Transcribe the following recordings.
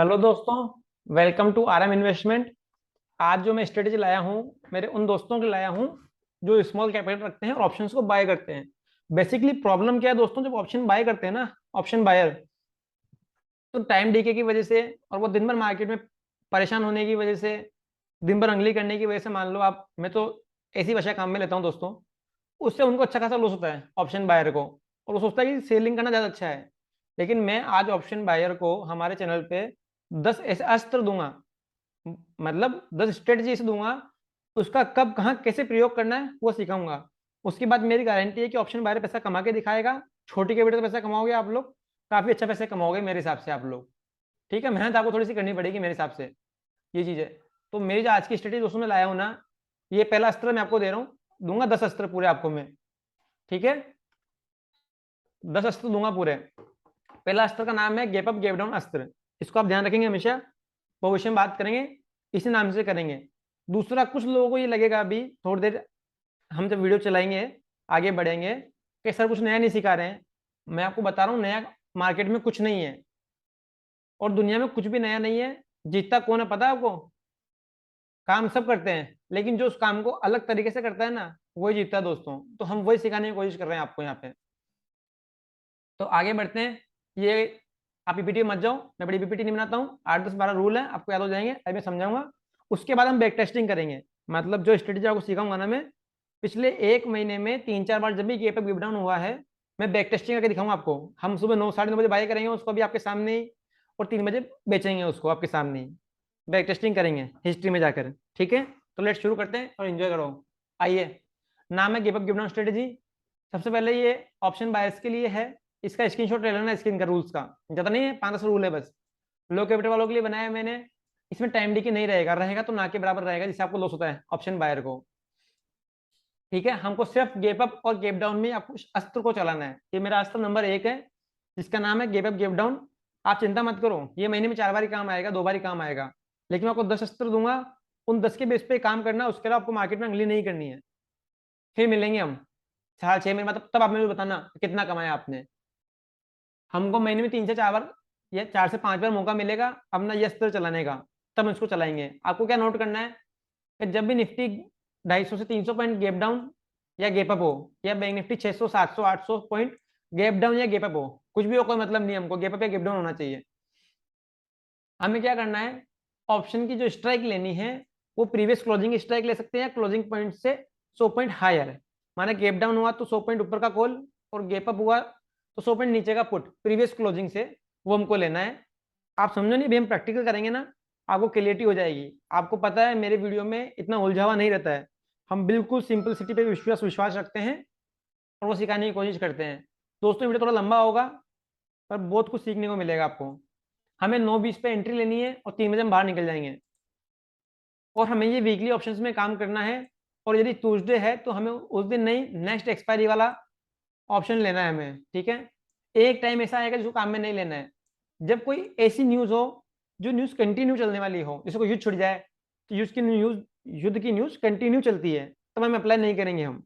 Hello दोस्तों, welcome to RM investment. आज जो मैं स्ट्रेटेजी लाया हूँ, मेरे उन दोस्तों के लाया हूँ जो स्मॉल कैपिटल रखते हैं और ऑप्शंस को बाय करते हैं। बेसिकली प्रॉब्लम क्या है दोस्तों, जब ऑप्शन बाय करते हैं ना, ऑप्शन बायर, तो टाइम डीके की वजह से और वो दिन भर मार्केट में परेशान होने की वजह से, दिन भर अंगली करने की वजह से, मान लो आप, मैं तो ऐसी भाषा काम में लेता हूँ दोस्तों, उससे उनको अच्छा खासा लॉस होता है ऑप्शन बायर को। और वो सोचता है कि सेलिंग करना ज़्यादा अच्छा है। लेकिन मैं आज ऑप्शन बायर को हमारे चैनल पे 10 ऐसे अस्त्र दूंगा, मतलब 10 स्ट्रेटजी ऐसे दूंगा, उसका कब कहाँ कैसे प्रयोग करना है वो सिखाऊंगा। उसके बाद मेरी गारंटी है कि ऑप्शन बायर पैसा कमा के दिखाएगा। छोटी कैपिटल से पैसा कमाओगे आप लोग, काफ़ी अच्छा पैसा कमाओगे मेरे हिसाब से आप लोग। ठीक है, मेहनत आपको थोड़ी सी करनी पड़ेगी मेरे हिसाब से, ये चीज़ है। तो मेरी जो आज की स्ट्रेटेजी दोस्तों में लाया हूँ ना, ये पहला अस्त्र मैं आपको दे रहा हूँ, दूंगा 10 अस्त्र पूरे आपको मैं। ठीक है, 10 अस्त्र दूंगा पूरे। पहला अस्त्र का नाम है गेप अप गेप डाउन अस्त्र। इसको आप ध्यान रखेंगे हमेशा, भविष्य में बात करेंगे इसी नाम से करेंगे। दूसरा, कुछ लोगों को ये लगेगा अभी थोड़ी देर हम जब वीडियो चलाएंगे, आगे बढ़ेंगे, कि सर कुछ नया नहीं सिखा रहे हैं। मैं आपको बता रहा हूँ, नया मार्केट में कुछ नहीं है और दुनिया में कुछ भी नया नहीं है। जीतता कौन है पता है आपको? काम सब करते हैं, लेकिन जो उस काम को अलग तरीके से करता है ना, वही जीतता है दोस्तों। तो हम वही सिखाने की कोशिश कर रहे हैं आपको यहाँ पे। तो आगे बढ़ते हैं। ये आप पीपीटी मत जाओ, मैं बड़ी पीपीटी नहीं बनाता हूँ। 8 10 12 रूल है, आपको याद हो जाएंगे, अभी मैं समझाऊंगा। उसके बाद हम बैक टेस्टिंग करेंगे। मतलब जो स्ट्रेटेजी आपको सिखाऊंगा ना मैं, पिछले 1 महीने में 3 4 बार जब भी गेप अप गिव डाउन हुआ है, मैं बैक टेस्टिंग करके दिखाऊंगा आपको। हम सुबह 9 साढ़े 9 बजे बाय करेंगे उसको भी आपके सामने ही, और 3 बजे बेचेंगे उसको आपके सामने ही। बैक टेस्टिंग करेंगे हिस्ट्री में जाकर। ठीक है, तो लेट शुरू करते हैं और एंजॉय करो। आइए, नाम है give up give down strategy. सबसे पहले ये ऑप्शन बायर्स के लिए है। इसका स्क्रीनशॉट ले लेना, स्क्रीन का रूल्स का, ज्यादा नहीं है, 5 10 रूल है बस। लो कैपिटल वालों के लिए बनाया है मैंने। इसमें टाइम डी के नहीं रहेगा, रहेगा तो ना के बराबर रहेगा, जिससे आपको लॉस होता है ऑप्शन बायर को। ठीक है, हमको सिर्फ गेप अप और गेप डाउन में आपको अस्त्र को चलाना है। ये मेरा अस्त्र नंबर 1 है, जिसका नाम है गेप अप गेप डाउन। आप चिंता मत करो, ये महीने में 4 बार ही काम आएगा, 2 बार ही काम आएगा। लेकिन मैं आपको 10 अस्त्र दूंगा, उन 10 के बेस पे काम करना, उसके अलावा आपको मार्केट में अंगली नहीं करनी है। फिर मिलेंगे हम 4 6 महीने, मतलब तब आप मुझे बताना कितना कमाया आपने। हमको महीने में 3 से 4 बार या 4 से 5 बार मौका मिलेगा अपना ये अस्त्र चलाने का, तब हम इसको चलाएंगे। आपको क्या नोट करना है कि जब भी निफ्टी 250 से 300 पॉइंट गैप डाउन या गैप अप हो, या bank Nifty 600 700 800 point gap down या गैप अप हो, कुछ भी हो कोई मतलब नहीं, हमको गैप अप या गैप डाउन होना चाहिए। हमें क्या करना है, ऑप्शन की जो स्ट्राइक लेनी है, वो प्रीवियस क्लोजिंग स्ट्राइक ले सकते हैं, क्लोजिंग पॉइंट से 100 पॉइंट हायर। माने गैप डाउन हुआ तो 100 पॉइंट ऊपर का कॉल, और गैप अप हुआ तो 100 पॉइंट नीचे का पुट, प्रीवियस क्लोजिंग से, वो हमको लेना है। आप समझो नहीं, अभी हम प्रैक्टिकल करेंगे ना, आपको क्लियरिटी हो जाएगी। आपको पता है मेरे वीडियो में इतना उलझावा नहीं रहता है, हम बिल्कुल सिंपलिसिटी पे विश्वास विश्वास रखते हैं और वो सिखाने की कोशिश करते हैं। दोस्तों वीडियो थोड़ा लंबा होगा, पर बहुत कुछ सीखने को मिलेगा आपको। हमें 9:20 पे एंट्री लेनी है और 3 बजे हम बाहर निकल जाएंगे। और हमें ये वीकली ऑप्शंस में काम करना है। और यदि ट्यूसडे है तो हमें उस दिन नहीं, नेक्स्ट एक्सपायरी वाला ऑप्शन लेना है हमें। ठीक है, एक टाइम ऐसा आएगा जिसको काम में नहीं लेना है, जब कोई ऐसी न्यूज हो जो न्यूज कंटिन्यू चलने वाली हो, जैसे कोई युद्ध छुड़ जाए, तो युद्ध की न्यूज कंटिन्यू चलती है, तब हम अप्लाई नहीं करेंगे। हम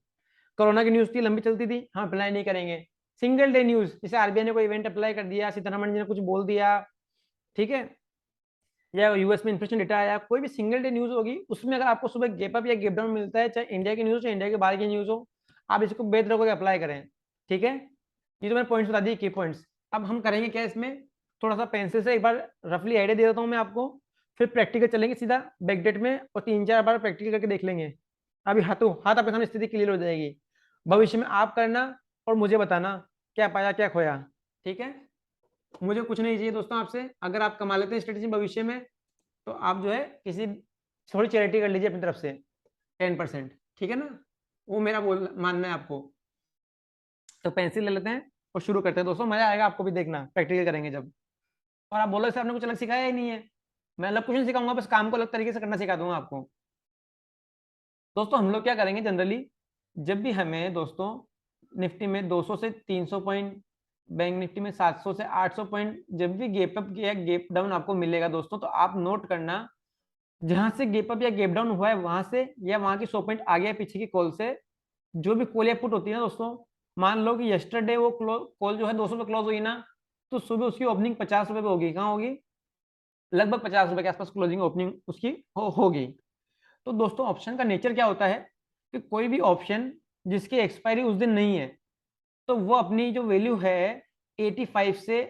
कोरोना की न्यूज थी, लंबी चलती थी, हम अप्लाई नहीं करेंगे। सिंगल डे न्यूज, जैसे आरबीआई ने कोई इवेंट अप्लाई कर दिया, सीतारमण जी ने कुछ बोल दिया, ठीक है, या यूएस में इन्फ्लेशन डेटा आया, कोई भी सिंगल डे न्यूज होगी, उसमें अगर आपको सुबह गैप अप या गैप डाउन मिलता है, चाहे इंडिया की न्यूज हो इंडिया के बाहर की न्यूज हो, आप इसको बेहतर होकर अप्लाई करें। ठीक है, ये तो मैंने पॉइंट्स बता दिए, की पॉइंट्स। अब हम करेंगे क्या इसमें, थोड़ा सा पेंसिल से एक बार रफली आइडिया दे देता हूँ मैं आपको, फिर प्रैक्टिकल चलेंगे सीधा बैकडेट में, और 3 4 बार प्रैक्टिकल करके देख लेंगे। अभी हाथों हाथ आपके सामने स्थिति क्लियर हो जाएगी। भविष्य में आप करना और मुझे बताना क्या पाया क्या खोया। ठीक है, मुझे कुछ नहीं चाहिए दोस्तों आपसे, अगर आप कमा लेते हैं स्ट्रेटेजी भविष्य में, तो आप जो है किसी थोड़ी चैरिटी कर लीजिए अपनी तरफ से, 10%। ठीक है ना, वो मेरा बोल मानना है आपको। तो पेंसिल ले लेते हैं और शुरू करते हैं दोस्तों, मजा आएगा आपको भी, देखना प्रैक्टिकल करेंगे जब। और आप बोलो सर आपने कुछ अलग सिखाया ही नहीं है। मैं अलग कुछ नहीं सिखाऊंगा, बस काम को अलग तरीके से करना सिखा दूंगा आपको। दोस्तों हम लोग क्या करेंगे जनरली, जब भी हमें दोस्तों निफ्टी में 200 से 300 पॉइंट, बैंक निफ्टी में 700 से 800 पॉइंट, जब भी गेप अप या गेप डाउन आपको मिलेगा दोस्तों, तो आप नोट करना, जहां से गेप अप या गेप डाउन हुआ है वहां से, या वहां की 100 पॉइंट आगे या पीछे की कॉल से, जो भी कॉल या पुट होती है ना दोस्तों, मान लो कि यस्टरडे वो कॉल जो है 200 पे क्लोज हुई ना, तो सुबह उसकी ओपनिंग 50 रुपए पे होगी। कहाँ होगी? लगभग 50 रुपए के आसपास क्लोजिंग ओपनिंग उसकी होगी। तो दोस्तों ऑप्शन का नेचर क्या होता है कि कोई भी ऑप्शन जिसकी एक्सपायरी उस दिन नहीं है तो वो अपनी जो वैल्यू है 85 से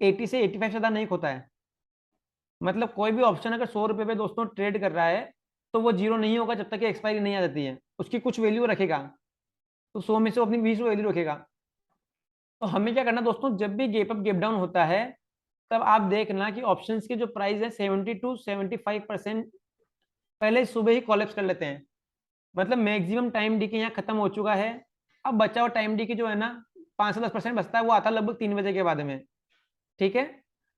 80 से 85 से ज्यादा नहीं खोता है। मतलब कोई भी ऑप्शन अगर 100 रुपए पे दोस्तों ट्रेड कर रहा है तो वो जीरो नहीं होगा जब तक कि एक्सपायरी नहीं आ जाती है, उसकी कुछ वैल्यू रखेगा। तो 100 में से वो अपनी 20 वैल्यू रखेगा। तो हमें क्या करना दोस्तों, जब भी गैप अप गैप डाउन होता है तब आप देखना कि ऑप्शंस की जो प्राइस है 70 to 75% पहले सुबह ही कॉलेप्स कर लेते हैं। मतलब मैक्सिमम टाइम डी के यहाँ खत्म हो चुका है। अब बचा हुआ टाइम डी की जो है ना 5 से 10% बचता है, वो आता है लगभग 3 बजे के बाद में। ठीक है,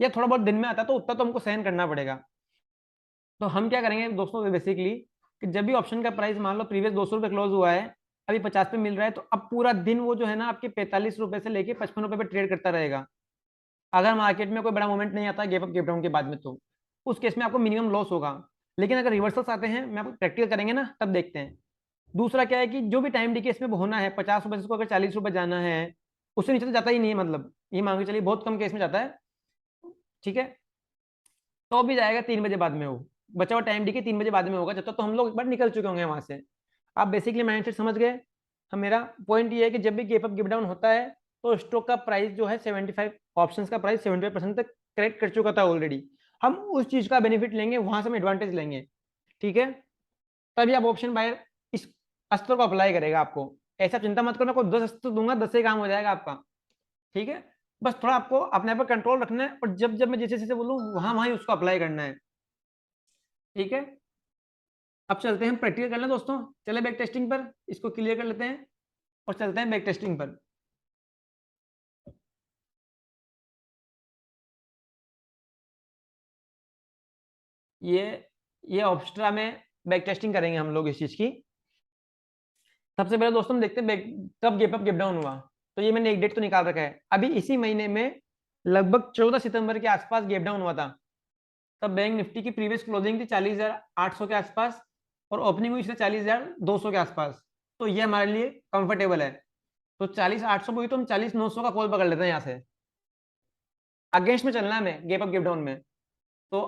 या थोड़ा बहुत दिन में आता है तो उतना तो हमको सहन करना पड़ेगा। तो हम क्या करेंगे दोस्तों बेसिकली कि जब भी ऑप्शन का प्राइस मान लो प्रीवियस 200 रुपये क्लोज हुआ है, अभी 50 पे मिल रहा है, तो अब पूरा दिन वो जो है ना आपके 45 रुपए से लेके 55 रुपए पे ट्रेड करता रहेगा। अगर मार्केट में कोई बड़ा मूवमेंट नहीं आता गैप अप गैप डाउन के बाद में तो उस केस में आपको मिनिमम लॉस होगा। लेकिन अगर रिवर्सल्स आते हैं, मैं आपको प्रैक्टिकल करेंगे ना तब देखते हैं। दूसरा क्या है कि जो भी टाइम डी केस में होना है 50 रुपए से उसको अगर 40 रुपए जाना है, उससे नीचे तो जाता ही नहीं है। मतलब ये मान के चलिए बहुत कम केस में जाता है। ठीक है, तो भी जाएगा 3 बजे बाद में। वो बचा हुआ टाइम डी के 3 बजे बाद में होगा, जब तक तो हम लोग एक बार निकल चुके होंगे वहां से। आप बेसिकली माइंडसेट समझ गए। हम मेरा पॉइंट ये है कि जब भी गैप अप गैप डाउन होता है तो स्टॉक का प्राइस जो है 75, ऑप्शंस का प्राइस 75% तक करेक्ट कर चुका था ऑलरेडी। हम उस चीज का बेनिफिट लेंगे, वहां से हम एडवांटेज लेंगे। ठीक है, तभी आप ऑप्शन बायर इस अस्त्र को अप्लाई करेगा आपको। ऐसा चिंता मत करना, कोई 10 अस्त्र दूंगा 10 से ही काम हो जाएगा आपका। ठीक है, बस थोड़ा आपको अपने आप पर कंट्रोल रखना है और जब जब मैं जैसे जैसे बोलूँ वहां वहां ही उसको अप्लाई करना है। ठीक है, अब चलते हैं प्रैक्टिकल करना दोस्तों। चले बैक टेस्टिंग पर, इसको क्लियर कर लेते हैं और चलते हैं बैक टेस्टिंग पर। ये ये ऑब्स्ट्रा में बैक टेस्टिंग करेंगे हम लोग इस चीज की। सबसे पहले दोस्तों हम देखते हैं कब गैप अप गैप डाउन हुआ। तो ये मैंने एक डेट तो निकाल रखा है, अभी इसी महीने में लगभग 14 सितंबर के आसपास गैप डाउन हुआ था। तब बैंक निफ्टी की प्रीवियस क्लोजिंग थी 40,800 के आसपास और ओपनिंग हुई थी 40,200 के आसपास। तो ये हमारे लिए कंफर्टेबल है। तो 40,800 पे हुई तो हम 40,900 का कॉल पकड़ लेते हैं यहाँ से। अगेंस्ट में चलना है हमें गैप अप गैप डाउन में। तो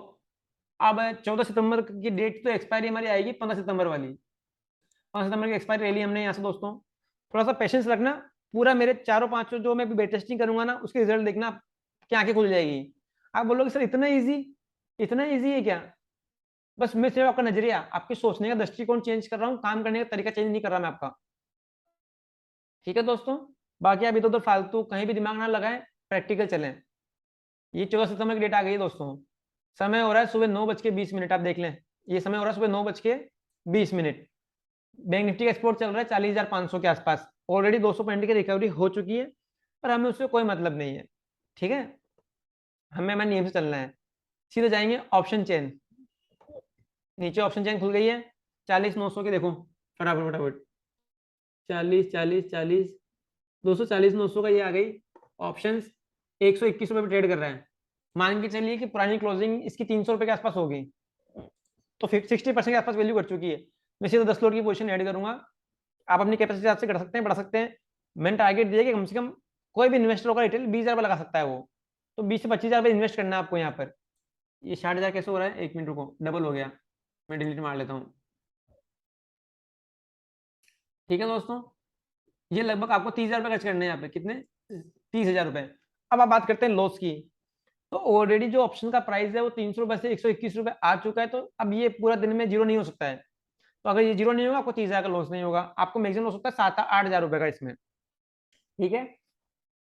अब 14 सितंबर की डेट तो एक्सपायरी हमारी आएगी 15 सितंबर वाली। 15 सितंबर की एक्सपायरी ले ली हमने यहाँ से दोस्तों। थोड़ा सा पेशेंस रखना। पूरा मेरे चारों पांचों जो मैं बेट टेस्टिंग करूंगा ना उसके रिजल्ट देखना, क्या आंखें खुल जाएगी। आप बोलोगे सर इतना इजी, इतना इजी है क्या? बस मैं सिर्फ आपका नजरिया, आपके सोचने का दृष्टिकोण चेंज कर रहा हूँ, काम करने का तरीका चेंज नहीं कर रहा मैं आपका। ठीक है दोस्तों, बाकी आप इधर उधर फालतू कहीं भी दिमाग ना लगाएं, प्रैक्टिकल चलें। ये 14 सितंबर की डेट आ गई है दोस्तों। समय हो रहा है सुबह 9:20, आप देख लें। ये समय हो रहा है सुबह 9:20। बैंक निफ्टी का एक्सपोर्ट चल रहा है 40,500 के आसपास। ऑलरेडी 200 पॉइंट की रिकवरी हो चुकी है, पर हमें उससे कोई मतलब नहीं है। ठीक है, हमें हमारे नियम से चलना है। सीधे जाएंगे ऑप्शन चेन। नीचे ऑप्शन चेन खुल गई है 40,900 की, देखो फटाफट फटाफट। 40 40 40, 240,900 का ये आ गई ऑप्शन। 121 रुपये में ट्रेड कर रहा है। मान के चलिए कि पुरानी क्लोजिंग इसकी 300 रुपये के आसपास होगी, तो 60% के आसपास वैल्यू कर चुकी है। मैं सीधा 10 लोड की पोजीशन ऐड करूंगा। आप अपनी कैपेसिटी हिसाब से कर सकते हैं, बढ़ा सकते हैं। मैंने टारगेट दिया कि कम से कम कोई भी इन्वेस्टर होगा रिटेल 20,000 लगा सकता है वो। तो 20 से 25,000 इन्वेस्ट करना है आपको यहाँ पर। ये 60,000 कैसे हो रहा है, 1 मिनट रुको, डबल हो गया। मैं डिलीट मार लेता हूँ। ठीक है दोस्तों, ये लगभग आपको 30,000 रुपये खर्च करने हैं यहाँ पे। कितने? 30,000 रुपये। अब आप बात करते हैं लॉस की। तो ऑलरेडी जो ऑप्शन का प्राइस है वो 300 रुपये से 121 रुपये आ चुका है। तो अब ये पूरा दिन में जीरो नहीं हो सकता है। तो अगर ये जीरो नहीं होगा आपको 30,000 का लॉस नहीं होगा, आपको मैक्सिमम हो सकता है 7-8 हज़ार रुपये का इसमें। ठीक है,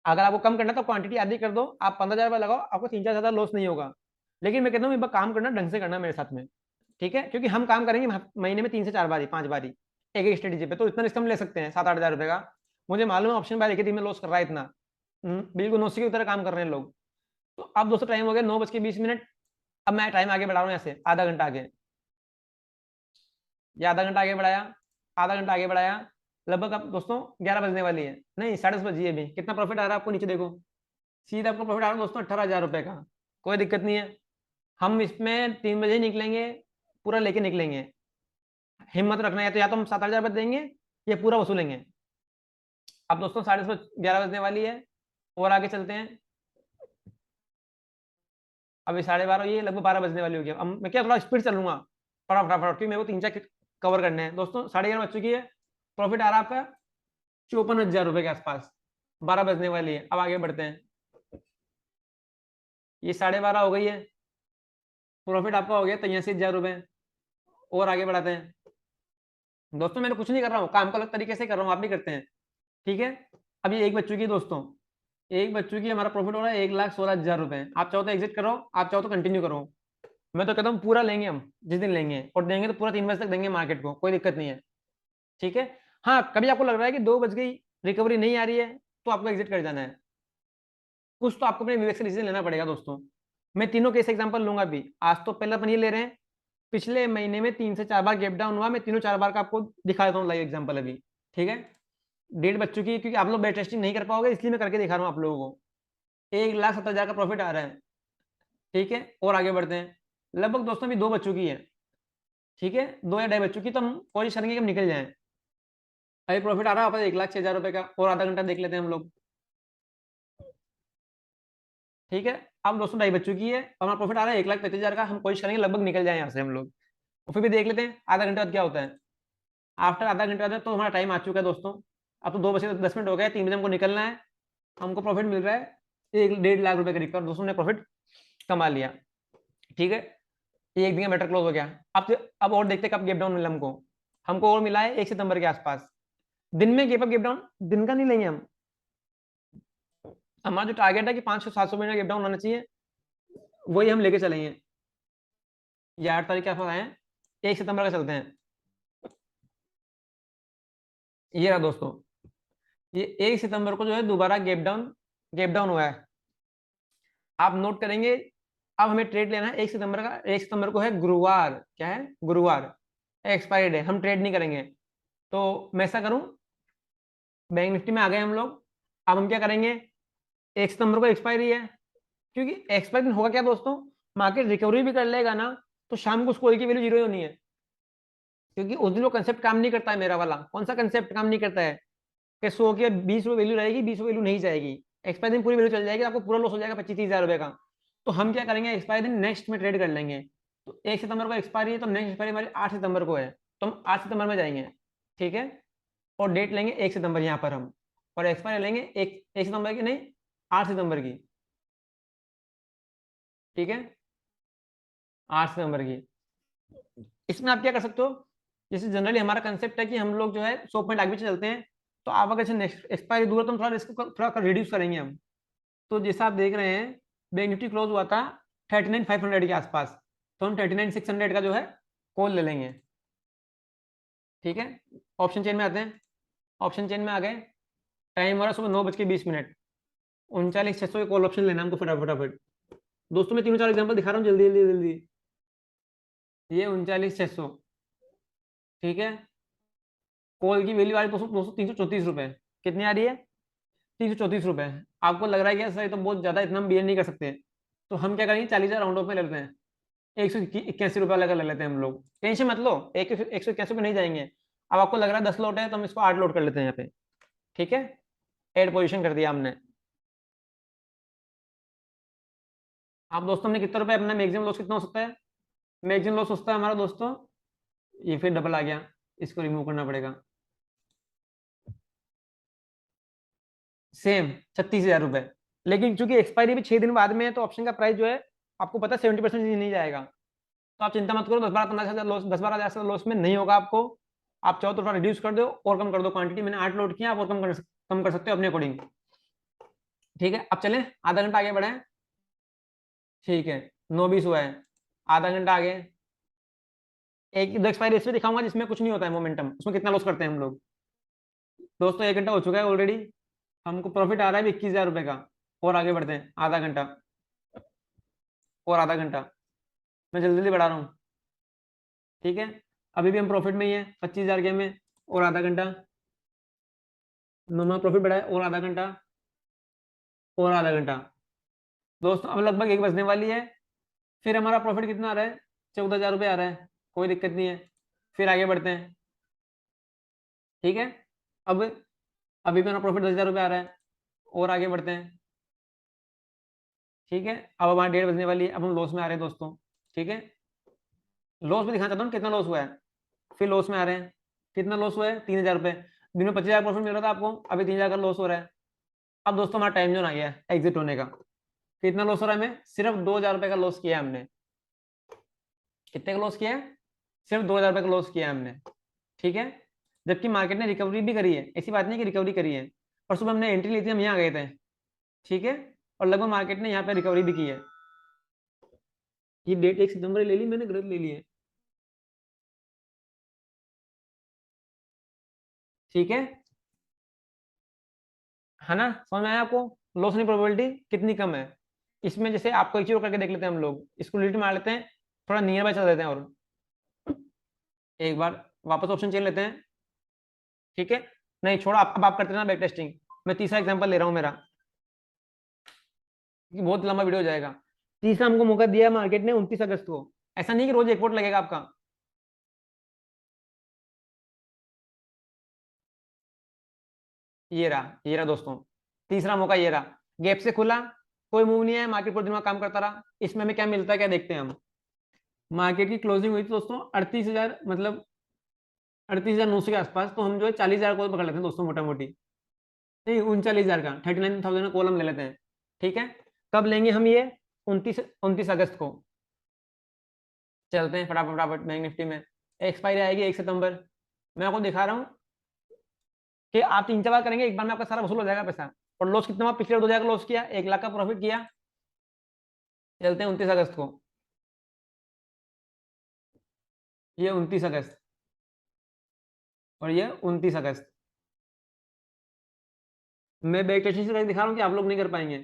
अगर आपको कम करना है तो क्वांटिटी आधी कर दो, आप 15,000 रुपये लगाओ, आपको 3-4 हज़ार लॉस नहीं होगा। लेकिन मैं कहता हूँ एक बार काम करना ढंग से करना मेरे साथ में। ठीक है, क्योंकि हम काम करेंगे महीने में 3 से 4 बारी 5 बारी एक एक स्ट्रेटेजी पे, तो इतना रिस्क हम ले सकते हैं 7-8 हज़ार रुपये का। मुझे मालूम है ऑप्शन बाय एक ही दिन में लॉस कर रहा है इतना। बिल्कुल नौसी की तरह काम कर रहे हैं लोग। तो अब दोस्तों टाइम हो गया 9:20। अब मैं टाइम आगे बढ़ा रहा हूँ यहाँ से आधा घंटा आगे। या आधा घंटा आगे बढ़ाया, आधा घंटा आगे बढ़ाया, लगभग अब दोस्तों 11 बजने वाली है, नहीं 10:30 बजी है अभी। कितना प्रॉफिट आ रहा है आपको नीचे देखो, सीधा आपको प्रॉफिट आ रहा है दोस्तों 18,000 रुपये का। कोई दिक्कत नहीं है, हम इसमें 3 बजे ही निकलेंगे, पूरा लेके निकलेंगे। हिम्मत रखना है तो या तो हम 7-8 हज़ार रुपये देंगे या पूरा वसूलेंगे। अब दोस्तों 11:30 बजने वाली है और आगे चलते हैं। अभी 12:30 ये लगभग 12 बजने वाली होगी। अब मैं क्या थोड़ा स्पीड चलूंगा फटाफट, क्योंकि मेरे को 3-4 कवर करने हैं दोस्तों। 11:30 बज चुकी है, प्रॉफिट आ रहा है आपका 54,000 रुपये के आसपास। 12 बजने वाली है, अब आगे बढ़ते हैं। ये 12:30 हो गई है, प्रॉफिट आपका हो गया 83,000 रुपये। और आगे बढ़ाते हैं दोस्तों। मैंने कुछ नहीं कर रहा हूँ, काम को अलग तरीके से कर रहा हूँ, आप भी करते हैं, ठीक है। अब ये 1 बज चुकी है दोस्तों, 1 बज चुकी है, हमारा प्रॉफिट हो रहा है 1,16,000 रुपये। आप चाहो तो एग्जिट करो, आप चाहो तो कंटिन्यू करो। मैं तो कहता हूँ पूरा लेंगे हम, जिस दिन लेंगे, और देंगे तो पूरा 3 बजे तक देंगे मार्केट को, कोई दिक्कत नहीं है, ठीक है। हाँ, कभी आपको लग रहा है कि 2 बज गई, रिकवरी नहीं आ रही है, तो आपको एग्जिट कर जाना है। कुछ तो आपको अपने विवेक से डिसीजन लेना पड़ेगा दोस्तों। मैं तीनों केस एग्जांपल लूंगा भी। आज तो पहला अपन ये ले रहे हैं, पिछले महीने में 3 से 4 बार गैप डाउन हुआ, मैं तीनों 4 बार का आपको दिखा देता हूँ लाइव एग्जांपल अभी, ठीक है। 1:30 बज चुकी है, क्योंकि आप लोग बेट टेस्टिंग नहीं कर पाओगे, इसलिए मैं करके दिखा रहा हूँ आप लोगों को। 1,70,000 का प्रॉफिट आ रहा है, ठीक है। और आगे बढ़ते हैं। लगभग दोस्तों अभी 2 बज चुकी है, ठीक है, 2 या 2:30 बज चुकी, तो हम कोशिश करेंगे कि हम निकल जाएं। अभी प्रॉफिट आ रहा है वापस 1,06,000 रुपये का, और आधा घंटा देख लेते हैं हम लोग, ठीक है। अब दोस्तों 2:30 बज चुकी है, और हमारा प्रॉफिट आ रहा है 1,35,000 का। हम कोशिश करेंगे लगभग निकल जाए यहाँ से हम लोग, और फिर भी देख लेते हैं आधा घंटे बाद क्या होता है। आफ्टर आधा घंटा बाद तो हमारा टाइम आ चुका है दोस्तों। अब तो 2 बजे 10 मिनट हो गए, 3 बजे हमको निकलना है। हमको प्रॉफिट मिल रहा है 1-1.5 लाख रुपए करीब का, दोस्तों ने प्रॉफिट कमा लिया, ठीक है। ये एक दिन का बेटर क्लोज हो गया। अब और देखते कब गैप डाउन मिला हमको। हमको और मिला है 1 सितंबर के आसपास। दिन में गैप डाउन दिन का नहीं लेंगे हम। हमारा जो टारगेट है कि 500-700 मिनट गैप डाउन होना चाहिए, वही हम लेके चलेंगे। ये 8 तारीख के आसपास आए हैं, 1 सितंबर का चलते हैं। ये रहा दोस्तों, ये 1 सितंबर को जो है दोबारा गैप डाउन हुआ है। आप नोट करेंगे। अब हमें ट्रेड लेना है 1 सितंबर का। 1 सितंबर को है गुरुवार, क्या है, गुरुवार, एक्सपायरी डे। हम ट्रेड नहीं करेंगे, तो मैं ऐसा करूं, बैंक निफ्टी में आ गए हम लोग। अब हम क्या करेंगे, 1 सितंबर को एक्सपायरी है, क्योंकि एक्सपायरी होगा क्या दोस्तों, मार्केट रिकवरी भी कर लेगा ना, तो शाम को उस कॉल की वैल्यू जीरो होनी है। क्योंकि उस दिन वो कंसेप्ट काम नहीं करता है मेरा वाला। कौन सा कंसेप्ट काम नहीं करता है, कि 100 के 20 रुपये वैल्यू रहेगी, 20 रुपये वैल्यू नहीं जाएगी, एक्सपायर दिन पूरी वैल्यू चल जाएगी, आपको पूरा लॉस हो जाएगा 25-30 हज़ार रुपये का। तो हम क्या करेंगे, एक्सपायर दिन नेक्स्ट में ट्रेड कर लेंगे। तो 1 सितंबर को एक्सपायरी है, तो नेक्स्ट एक्सपायरी हमारी 8 सितंबर को है, तो हम 8 सितंबर में जाएंगे, ठीक है। और डेट लेंगे 1 सितंबर यहाँ पर हम, और एक्सपायरी लेंगे 1 सितंबर की नहीं, 8 सितंबर की, ठीक है, 8 सितंबर की। इसमें आप क्या कर सकते हो, जैसे जनरली हमारा कंसेप्ट है कि हम लोग जो है 100 पॉइंट आगे पीछे चलते हैं, तो आप अगर नेक्स्ट एक्सपायरी दूर है तो हम थोड़ा रिस्क थोड़ा रिड्यूस करेंगे हम। तो जैसा आप देख रहे हैं, बैंक निफ्टी क्लोज हुआ था 39,500 के आसपास, तो हम 39,600 का जो है कॉल ले लेंगे, ठीक है। ऑप्शन चेन में आते हैं। ऑप्शन चेन में आ गए, टाइम हो रहा है सुबह 9:20 39,600 के कॉल ऑप्शन लेना हमको फटाफट फटाफट। दोस्तों मैं 3-4 एग्जाम्पल दिखा रहा हूँ, जल्दी जल्दी जल्दी। ये 39,600, ठीक है। कॉल की वैल्यू आ रही है दोस्तों 334 रुपये। कितनी आ रही है, 334 रुपये। आपको लग रहा है कि सर ये तो बहुत ज्यादा, इतना हम बियर नहीं कर सकते, तो हम क्या करेंगे, 40,000 राउंड ऑफ में ले लेते हैं। 181 रुपये लगा ले लेते हैं हम लोग, टेंशन मत लो, 181 रुपये नहीं जाएंगे। अब आपको लग रहा है 10 लोट है, तो हम इसको 8 लोट कर लेते हैं यहाँ पे, ठीक है। एड पोजीशन कर दिया हमने। आप दोस्तों हमने कितना रुपए, अपना मैक्सिमम लॉस कितना हो सकता है, मैक्सिमम लॉस होता है हमारा दोस्तों, ये फिर डबल आ गया, इसको रिमूव करना पड़ेगा। सेम 36,000 रुपये। लेकिन चूंकि एक्सपायरी भी 6 दिन बाद में है, तो ऑप्शन का प्राइस जो है आपको पता है 70% नहीं जाएगा। तो आप चिंता मत करो, 10-12-15 हज़ार लॉस, 10-12 हज़ार लॉस में नहीं होगा आपको। आप चाहो तो थोड़ा रिड्यूस कर दो और कम कर दो क्वांटिटी। मैंने 8 लोड किया, आप और कम कर सकते हो अपने अकॉर्डिंग, ठीक है। अब चलें, आधा घंटा आगे बढ़े, ठीक है। 9:20 हुआ है, आधा घंटा आगे। एक दो एक्सपायरी इसमें दिखाऊंगा जिसमें कुछ नहीं होता है मोमेंटम, उसमें कितना लॉस करते हैं हम लोग। दोस्तों 1 घंटा हो चुका है ऑलरेडी, हमको प्रॉफिट आ रहा है 21,000 रुपये का। और आगे बढ़ते हैं, आधा घंटा, और आधा घंटा, मैं जल्दी जल्दी बढ़ा रहा हूँ, ठीक है। अभी भी हम प्रॉफिट में ही है 25,000 के में। और आधा घंटा, नॉर्मल प्रॉफिट बढ़ा है, और आधा घंटा, और आधा घंटा। दोस्तों अब लगभग 1 बजने वाली है। फिर हमारा प्रॉफिट कितना आ रहा है, 14,000 रुपये आ रहा है, कोई दिक्कत नहीं है। फिर आगे बढ़ते हैं, ठीक है। अब अभी भी हमारा प्रॉफिट 10,000 रुपये आ रहा है, और आगे बढ़ते हैं, ठीक है, अब हमारी 1:30 बजने वाली है, अब हम लॉस में आ रहे हैं दोस्तों। ठीक है, लॉस में दिखाना चाहता हूँ कितना लॉस हुआ है, फिर लॉस में आ रहे हैं। कितना लॉस हुआ है? 3,000 रुपये। दिन में 25,000 प्रॉफिट मिल रहा था आपको, अभी 3,000 का लॉस हो रहा है। अब दोस्तों हमारा टाइम जोन आ गया है एग्जिट होने का। कितना लॉस हो रहा है? हमें सिर्फ 2,000 रुपये का लॉस किया है हमने। कितने का लॉस किया है? सिर्फ 2,000 रुपये का लॉस किया है हमने। ठीक है, जबकि मार्केट ने रिकवरी भी करी है, ऐसी बात नहीं कि रिकवरी करी है। और सुबह हमने एंट्री ली थी, हम यहाँ आ गए थे। ठीक है, और लगभग मार्केट ने यहाँ पे रिकवरी भी की है। ये डेट 1 सितंबर ले ली मैंने, गलत ले ली है। ठीक है ना, समझ में आया आपको? लॉस होने की प्रोबेबिलिटी कितनी कम है इसमें। जैसे आपको एक चीज और करके देख लेते हैं हम लोग, इसको डिलीट मार लेते हैं, थोड़ा नियर बाय चल देते हैं, और एक बार वापस ऑप्शन चेंज लेते हैं। ठीक है, नहीं छोड़ा, अब आप करते हैं ना बैक टेस्टिंग। मैं तीसरा एग्जांपल ले रहा हूँ मेरा, कि बहुत लंबा वीडियो हो जाएगा। तीसरा हमको मौका दिया मार्केट ने 29 अगस्त को। ऐसा नहीं कि रोज एक वोट लगेगा आपका। ये रहा दोस्तों, तीसरा मौका ये रहा। गैप से खुला, कोई मूव नहीं है, मार्केट पूरे दिन में काम करता रहा। इसमें हमें क्या मिलता है, क्या देखते हैं हम। मार्केट की क्लोजिंग हुई थी दोस्तों 38,000, मतलब 38,900 के आसपास। तो हम जो है 40,000 को पकड़ लेते हैं दोस्तों, मोटा मोटी। नहीं, 39,000 का, 39,000 का कॉलम ले लेते हैं। ठीक है, कब लेंगे हम ये? 29 अगस्त को। चलते हैं फटाफट फटाफट बैंक निफ्टी में। एक्सपायरी आएगी 1 सितंबर। मैं आपको दिखा रहा हूँ कि आप 3 4 बार करेंगे, एक बार में आपका सारा वसूल हो जाएगा पैसा। और लॉस कितना हुआ? पिछले 2,000 का लॉस किया, 1 लाख का प्रॉफिट किया। चलते हैं 29 अगस्त को। ये 29 अगस्त, और ये 29 अगस्त। मैं बैक टेस्टिंग से दिखा रहा हूँ कि आप लोग नहीं कर पाएंगे।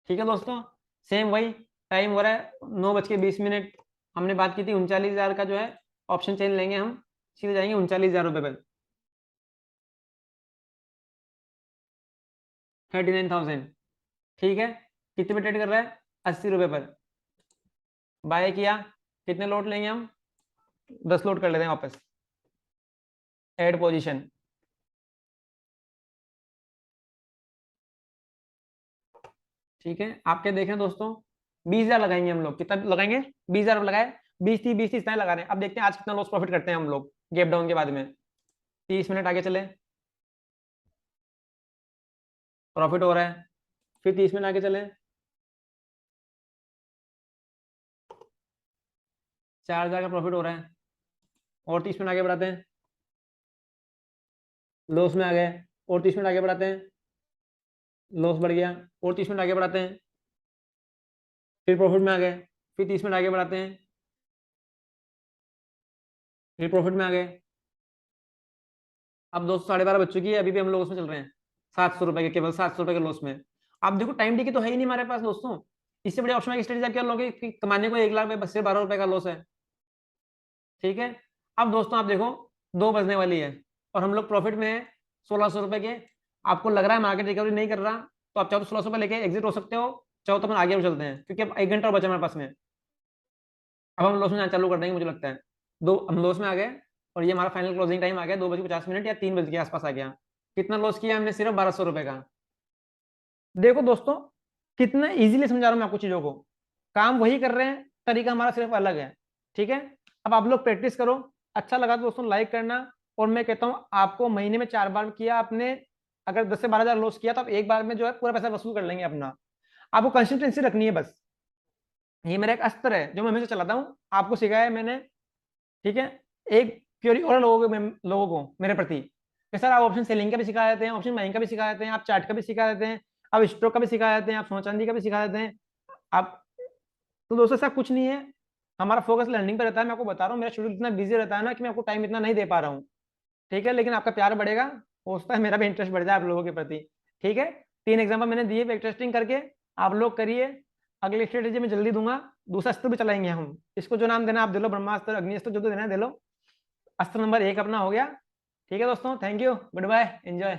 ठीक है दोस्तों, सेम वही टाइम हो रहा है, 9:20 हमने बात की थी 39,000 का जो है ऑप्शन चेन लेंगे हम, सीधे जाएंगे 39,000 रुपये पर। 39,000। ठीक है, कितने पे ट्रेड कर रहा है? 80 रुपये पर। बाय किया, कितने लोट लेंगे हम? 10 लोट कर लेते हैं वापस। Add position. ठीक है, आप क्या देखें दोस्तों, 20,000 लगाएंगे हम लोग। कितना लगाएंगे? 20,000 लगाए, 20 30 20 30 इतना लगा रहे हैं। अब देखते हैं आज कितना लॉस प्रॉफिट करते हैं हम लोग गैप डाउन के बाद में। 30 मिनट आगे चले, प्रॉफिट हो रहा है। फिर 30 मिनट आगे चले, 4,000 का प्रॉफिट हो रहा है। और 30 मिनट आगे बढ़ाते हैं, लॉस में आ गए। और 30 मिनट आगे बढ़ाते हैं, लॉस बढ़ गया। और 30 मिनट आगे बढ़ाते हैं, फिर प्रॉफिट में आ गए। फिर 30 मिनट आगे बढ़ाते हैं, फिर प्रॉफिट में आ गए। अब दोस्तों 12:30 बज चुकी है, अभी भी हम लोग उसमें चल रहे हैं 700 रुपए के, केवल 700 रुपए के लॉस में। अब देखो टाइम टिकी तो है ही नहीं हमारे पास दोस्तों। इससे बड़े ऑप्शन की स्ट्रेटेजी आप क्या लोगे कि कमाने को 1 लाख में बस से 12 रुपए का लॉस है। ठीक है, अब दोस्तों आप देखो 2 बजने वाली है, और हम लोग प्रॉफिट में है 1,600 रुपए के। आपको लग रहा है मार्केट रिकवरी नहीं कर रहा, तो आप चाहो तो 1,600 रुपए लेके एग्जिट हो सकते हो, चाहो तो अपन आगे भी चलते हैं, क्योंकि अब 1 घंटा और बचा हमारे पास में। अब हम लॉस में जाना चालू कर देंगे मुझे लगता है। दो हम लॉस में आ गए, और ये हमारा फाइनल क्लोजिंग टाइम आ गया 2:50 या 3 बजे के आसपास आ गया। कितना लॉस किया हमने? सिर्फ 1,200 रुपए का। देखो दोस्तों, कितना इजीली समझा रहा हूं मैं आपको चीजों को। काम वही कर रहे हैं, तरीका हमारा सिर्फ अलग है। ठीक है, अब आप लोग प्रैक्टिस करो। अच्छा लगा तो दोस्तों लाइक करना। और मैं कहता हूं आपको महीने में 4 बार किया आपने, अगर 10 से 12 हजार लॉस किया, तो आप एक बार में जो है पूरा पैसा वसूल कर लेंगे अपना। आपको कंसिस्टेंसी रखनी है बस। ये मेरा एक अस्त्र है जो मैं हमेशा चलाता हूँ, आपको सिखाया है मैंने। ठीक है, एक क्योरी और लोगों को मेरे प्रति कि सर आप ऑप्शन सेलिंग का भी सिखा देते हैं, ऑप्शन बाइंग का भी सिखा देते हैं, आप चार्ट का भी सिखा देते हैं, आप स्टॉक का भी सिखा देते हैं, आप सोना चांदी का भी सिखा देते हैं आप। तो दोस्तों ऐसा कुछ नहीं है, हमारा फोकस लर्निंग पर रहता है। मैं आपको बता रहा हूँ, मेरा शेड्यूल इतना बिजी रहता है ना कि मैं आपको टाइम इतना नहीं दे पा रहा हूँ। ठीक है, लेकिन आपका प्यार बढ़ेगा, हो सकता है मेरा भी इंटरेस्ट बढ़ जाए आप लोगों के प्रति। ठीक है, 3 एग्जाम्पल मैंने दिए बैक टेस्टिंग करके, आप लोग करिए। अगली स्ट्रेटेजी में जल्दी दूंगा, दूसरा अस्त्र भी चलाएंगे हम। इसको जो नाम देना आप दे लो, ब्रह्मास्त्र, अग्निस्त्र, जो तो देना है दे लो। अस्त्र नंबर 1 अपना हो गया। ठीक है दोस्तों, thank you, goodbye, enjoy.